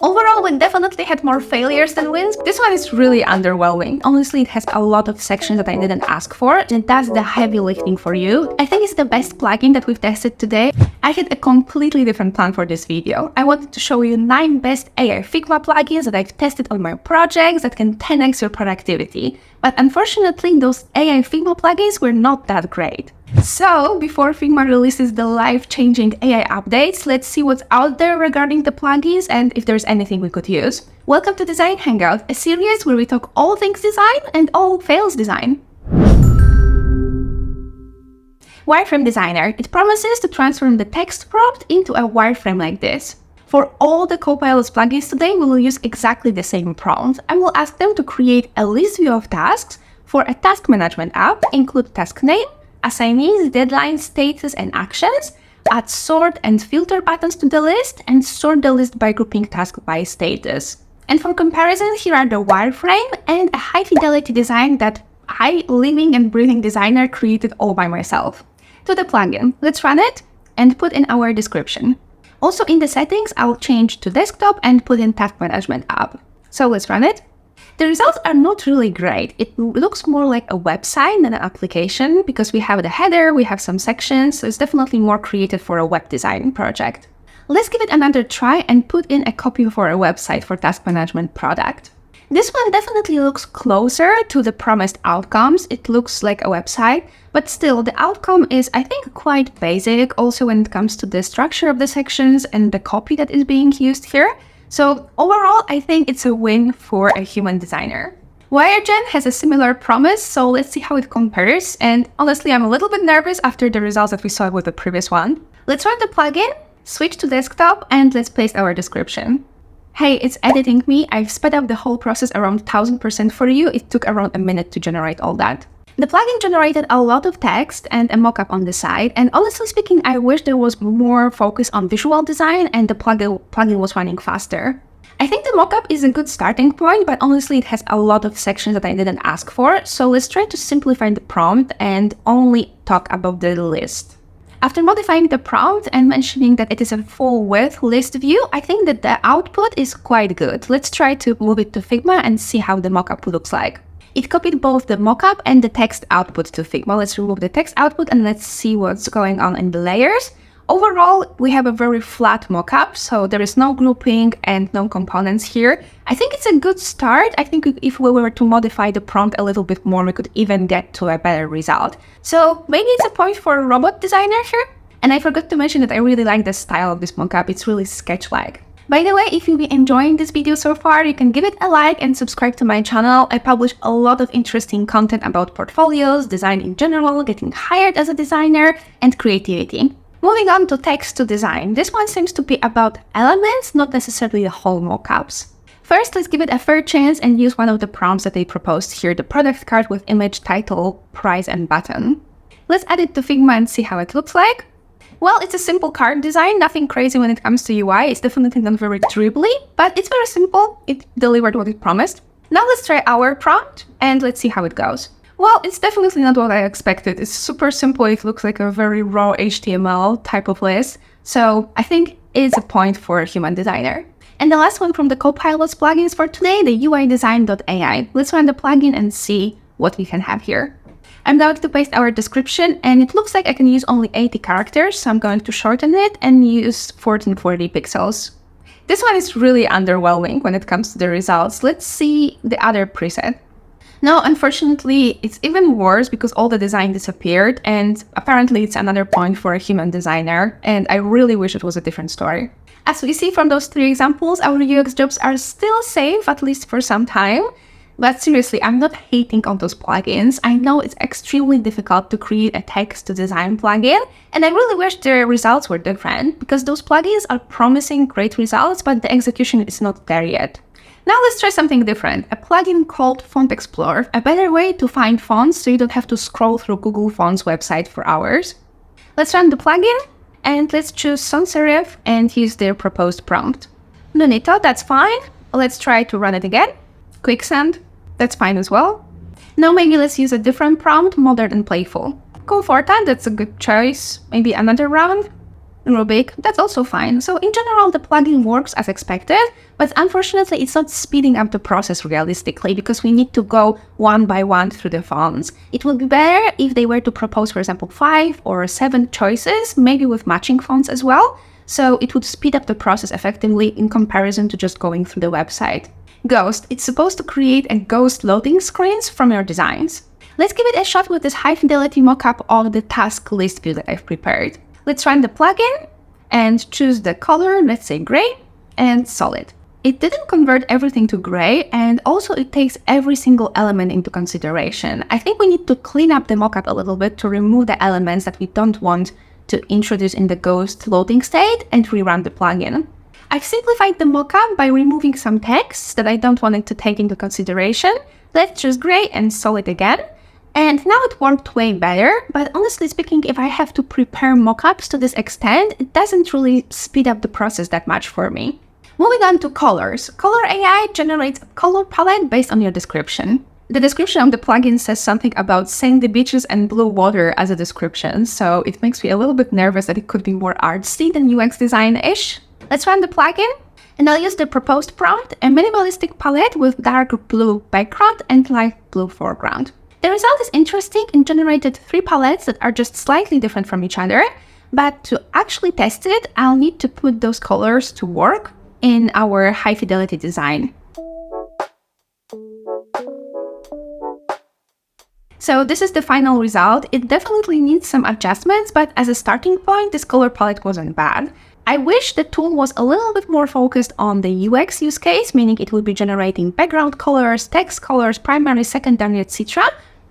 Overall, we definitely had more failures than wins. This one is really underwhelming. Honestly, it has a lot of sections that I didn't ask for, and that's the heavy lifting for you. I think it's the best plugin that we've tested today. I had a completely different plan for this video. I wanted to show you 9 best AI Figma plugins that I've tested on my projects that can 10x your productivity. But unfortunately, those AI Figma plugins were not that great. So, before Figma releases the life-changing AI updates, let's see what's out there regarding the plugins and if there's anything we could use. Welcome to Design Hangout, a series where we talk all things design and all fails design. Wireframe Designer. It promises to transform the text prompt into a wireframe like this. For all the Copilot plugins today, we will use exactly the same prompt and we'll ask them to create a list view of tasks for a task management app, include task name, assignees, deadlines, status, and actions, add sort and filter buttons to the list, and sort the list by grouping tasks by status. And for comparison, here are the wireframe and a high-fidelity design that I, living and breathing designer, created all by myself. To the plugin, let's run it and put in our description. Also in the settings, I'll change to desktop and put in task management app. So let's run it. The results are not really great. It looks more like a website than an application because we have the header, we have some sections, so it's definitely more created for a web design project. Let's give it another try and put in a copy for a website for task management product. This one definitely looks closer to the promised outcomes. It looks like a website, but still the outcome is, I think, quite basic also when it comes to the structure of the sections and the copy that is being used here. So overall, I think it's a win for a human designer. WireGen has a similar promise, so let's see how it compares. And honestly, I'm a little bit nervous after the results that we saw with the previous one. Let's run the plugin, switch to desktop, and let's paste our description. Hey, it's editing me. I've sped up the whole process around 1000% for you. It took around a minute to generate all that. The plugin generated a lot of text and a mockup on the side, and honestly speaking, I wish there was more focus on visual design and the plugin was running faster. I think the mockup is a good starting point, but honestly it has a lot of sections that I didn't ask for, so let's try to simplify the prompt and only talk about the list. After modifying the prompt and mentioning that it is a full-width list view, I think that the output is quite good. Let's try to move it to Figma and see how the mockup looks like. It copied both the mockup and the text output to Figma. Let's remove the text output and let's see what's going on in the layers. Overall, we have a very flat mockup, so there is no grouping and no components here. I think it's a good start. I think if we were to modify the prompt a little bit more, we could even get to a better result. So maybe it's a point for a robot designer here. And I forgot to mention that I really like the style of this mockup. It's really sketch-like. By the way, if you've been enjoying this video so far, you can give it a like and subscribe to my channel. I publish a lot of interesting content about portfolios, design in general, getting hired as a designer, and creativity. Moving on to text to design. This one seems to be about elements, not necessarily the whole mockups. First, let's give it a fair chance and use one of the prompts that they proposed here, the product card with image, title, price, and button. Let's add it to Figma and see how it looks like. Well, it's a simple card design, nothing crazy when it comes to UI. It's definitely not very dribbly, but it's very simple. It delivered what it promised. Now let's try our prompt and let's see how it goes. Well, it's definitely not what I expected. It's super simple. It looks like a very raw HTML type of list. So I think it's a point for a human designer. And the last one from the Copilot's plugins for today, the uidesign.ai. Let's run the plugin and see what we can have here. I'm going to paste our description and it looks like I can use only 80 characters, so I'm going to shorten it and use 1440 pixels. This one is really underwhelming when it comes to the results. Let's see the other preset. Now, unfortunately, it's even worse because all the design disappeared and apparently it's another point for a human designer and I really wish it was a different story. As we see from those 3 examples, our UX jobs are still safe, at least for some time. But seriously, I'm not hating on those plugins. I know it's extremely difficult to create a text-to-design plugin, and I really wish the results were different, because those plugins are promising great results, but the execution is not there yet. Now let's try something different, a plugin called FontExploreAI, a better way to find fonts so you don't have to scroll through Google Fonts website for hours. Let's run the plugin, and let's choose sans serif and use their proposed prompt. Lunito, that's fine. Let's try to run it again. Quicksand, that's fine as well. Now maybe let's use a different prompt, modern and playful. Comforta, that's a good choice. Maybe another round. Rubik, that's also fine. So in general, the plugin works as expected, but unfortunately, it's not speeding up the process realistically because we need to go one by one through the fonts. It would be better if they were to propose, for example, 5 or 7 choices, maybe with matching fonts as well. So it would speed up the process effectively in comparison to just going through the website. Ghost, it's supposed to create a ghost loading screens from your designs. Let's give it a shot with this high-fidelity mockup of the task list view that I've prepared. Let's run the plugin and choose the color, let's say gray, and solid. It didn't convert everything to gray, and also it takes every single element into consideration. I think we need to clean up the mockup a little bit to remove the elements that we don't want to introduce in the ghost loading state and rerun the plugin. I've simplified the mockup by removing some text that I don't want it to take into consideration. Let's choose gray and solid again. And now it worked way better, but honestly speaking, if I have to prepare mockups to this extent, it doesn't really speed up the process that much for me. Moving on to colors. ColorAI generates a color palette based on your description. The description of the plugin says something about sandy beaches and blue water as a description, so it makes me a little bit nervous that it could be more artsy than UX design-ish. Let's run the plugin, and I'll use the proposed prompt, a minimalistic palette with dark blue background and light blue foreground. The result is interesting and generated 3 palettes that are just slightly different from each other, but to actually test it, I'll need to put those colors to work in our high-fidelity design. So this is the final result. It definitely needs some adjustments, but as a starting point, this color palette wasn't bad. I wish the tool was a little bit more focused on the UX use case, meaning it would be generating background colors, text colors, primary, secondary, etc.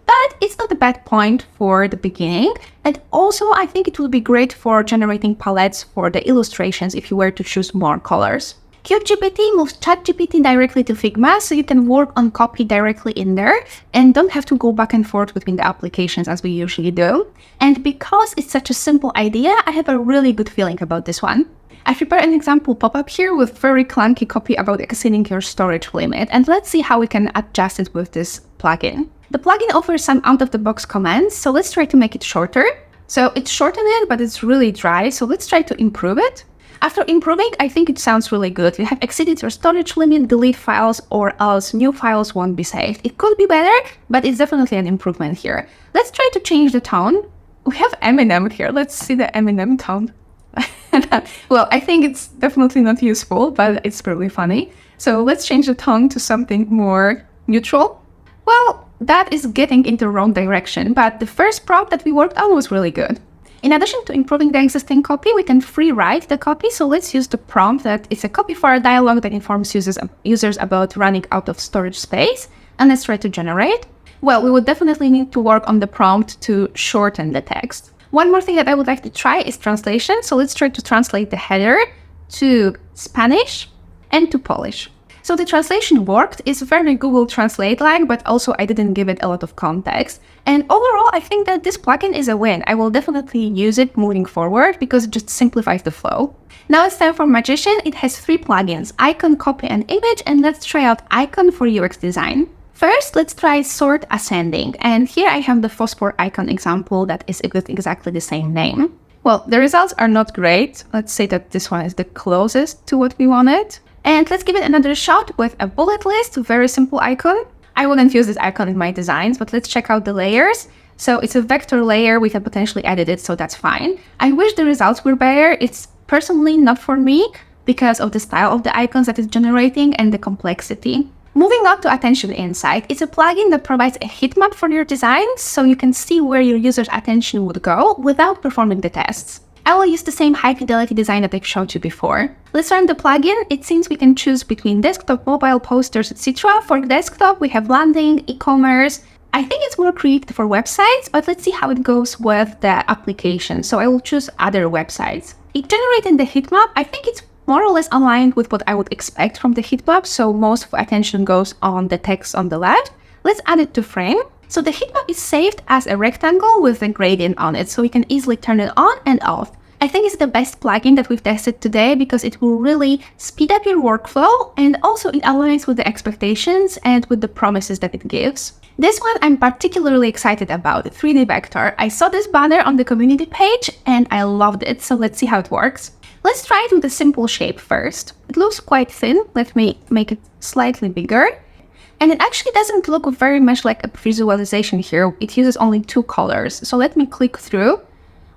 But it's not a bad point for the beginning. And also, I think it would be great for generating palettes for the illustrations if you were to choose more colors. CubeGPT moves ChatGPT directly to Figma, so you can work on copy directly in there and don't have to go back and forth between the applications as we usually do. And because it's such a simple idea, I have a really good feeling about this one. I prepared an example pop-up here with very clunky copy about exceeding your storage limit, and let's see how we can adjust it with this plugin. The plugin offers some out-of-the-box commands, so let's try to make it shorter. So it's shortened it, but it's really dry, so let's try to improve it. After improving, I think it sounds really good. You have exceeded your storage limit, delete files, or else new files won't be saved. It could be better, but it's definitely an improvement here. Let's try to change the tone. We have Eminem here. Let's see the Eminem tone. Well, I think it's definitely not useful, but it's probably funny. So let's change the tone to something more neutral. Well, that is getting in the wrong direction, but the first prompt that we worked on was really good. In addition to improving the existing copy, we can free write the copy. So let's use the prompt that it's a copy for a dialogue that informs users about running out of storage space. And let's try to generate. Well, we would definitely need to work on the prompt to shorten the text. One more thing that I would like to try is translation. So let's try to translate the header to Spanish and to Polish. So the translation worked. It's very Google Translate-like, but also I didn't give it a lot of context. And overall, I think that this plugin is a win. I will definitely use it moving forward because it just simplifies the flow. Now it's time for Magician. It has 3 plugins, Icon, Copy, and Image, and let's try out Icon for UX design. First, let's try Sort Ascending. And here I have the phosphor icon example that is with exactly the same name. Well, the results are not great. Let's say that this one is the closest to what we wanted. And let's give it another shot with a bullet list, very simple icon. I wouldn't use this icon in my designs, but let's check out the layers. So it's a vector layer, we can potentially edit it, so that's fine. I wish the results were better. It's personally not for me because of the style of the icons that it's generating and the complexity. Moving on to Attention Insight, it's a plugin that provides a heat map for your designs so you can see where your user's attention would go without performing the tests. I will use the same high-fidelity design that I've showed you before. Let's run the plugin. It seems we can choose between desktop, mobile, posters, etc. For desktop, we have landing, e-commerce. I think it's more creative for websites, but let's see how it goes with the application. So I will choose other websites. It generated the heat map. I think it's more or less aligned with what I would expect from the heat map. So most of attention goes on the text on the left. Let's add it to frame. So the heat map is saved as a rectangle with a gradient on it, so we can easily turn it on and off. I think it's the best plugin that we've tested today because it will really speed up your workflow, and also it aligns with the expectations and with the promises that it gives. This one I'm particularly excited about, 3D Vector. I saw this banner on the community page and I loved it, so let's see how it works. Let's try it with a simple shape first. It looks quite thin. Let me make it slightly bigger. And it actually doesn't look very much like a visualization here. It uses only 2 colors. So let me click through.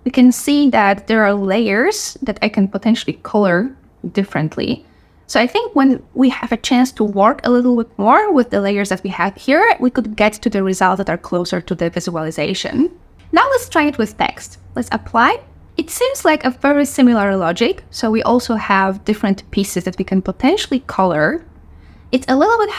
We can see that there are layers that I can potentially color differently. So I think when we have a chance to work a little bit more with the layers that we have here, we could get to the results that are closer to the visualization. Now let's try it with text. Let's apply. It seems like a very similar logic. So we also have different pieces that we can potentially color. It's a little bit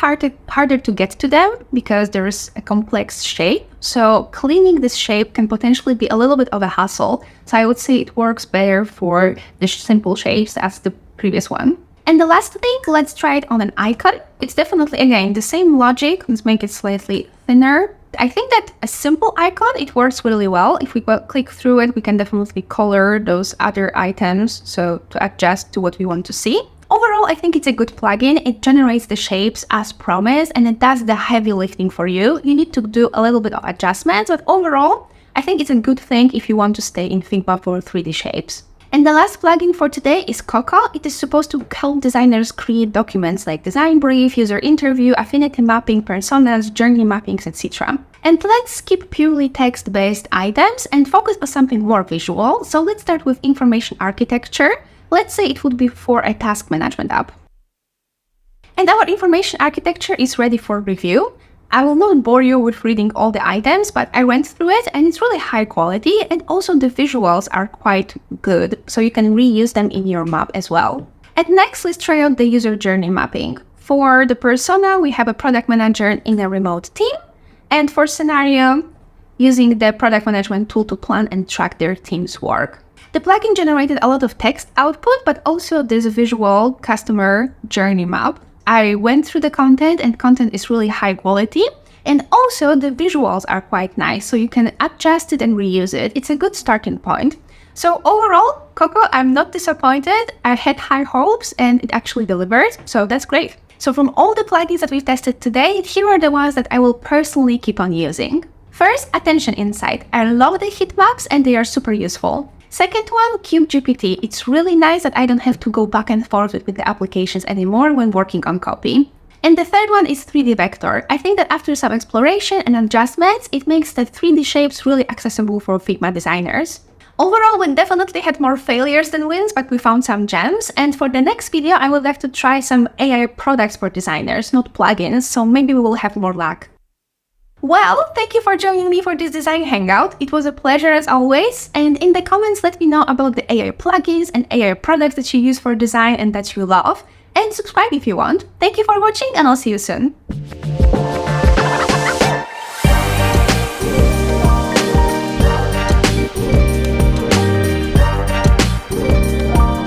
harder to get to them because there's a complex shape. So cleaning this shape can potentially be a little bit of a hassle. So I would say it works better for the simple shapes as the previous one. And the last thing, let's try it on an icon. It's definitely, again, the same logic. Let's make it slightly thinner. I think that a simple icon, it works really well. If we click through it, we can definitely color those other items, so to adjust to what we want to see. Overall, I think it's a good plugin. It generates the shapes as promised, and it does the heavy lifting for you. You need to do a little bit of adjustments, but overall, I think it's a good thing if you want to stay in Figma for 3D shapes. And the last plugin for today is QoQo. It is supposed to help designers create documents like design brief, user interview, affinity mapping, personas, journey mappings, etc. And let's skip purely text-based items and focus on something more visual. So let's start with information architecture. Let's say it would be for a task management app. And our information architecture is ready for review. I will not bore you with reading all the items, but I went through it and it's really high quality, and also the visuals are quite good, so you can reuse them in your map as well. And next, let's try out the user journey mapping. For the persona, we have a product manager in a remote team, and for scenario, using the product management tool to plan and track their team's work. The plugin generated a lot of text output, but also this visual customer journey map. I went through the content, and content is really high quality, and also the visuals are quite nice, so you can adjust it and reuse it. It's a good starting point. So overall, QoQo, I'm not disappointed. I had high hopes and it actually delivered, so that's great. So from all the plugins that we've tested today, here are the ones that I will personally keep on using. First, Attention Insight. I love the heat maps and they are super useful. Second one, CubeGPT. It's really nice that I don't have to go back and forth with the applications anymore when working on copy. And the third one is 3D Vector. I think that after some exploration and adjustments, it makes the 3D shapes really accessible for Figma designers. Overall, we definitely had more failures than wins, but we found some gems. And for the next video, I would like to try some AI products for designers, not plugins, so maybe we will have more luck. Well, thank you for joining me for this design hangout. It was a pleasure as always. And in the comments, let me know about the AI plugins and AI products that you use for design and that you love. And subscribe if you want. Thank you for watching, and I'll see you soon.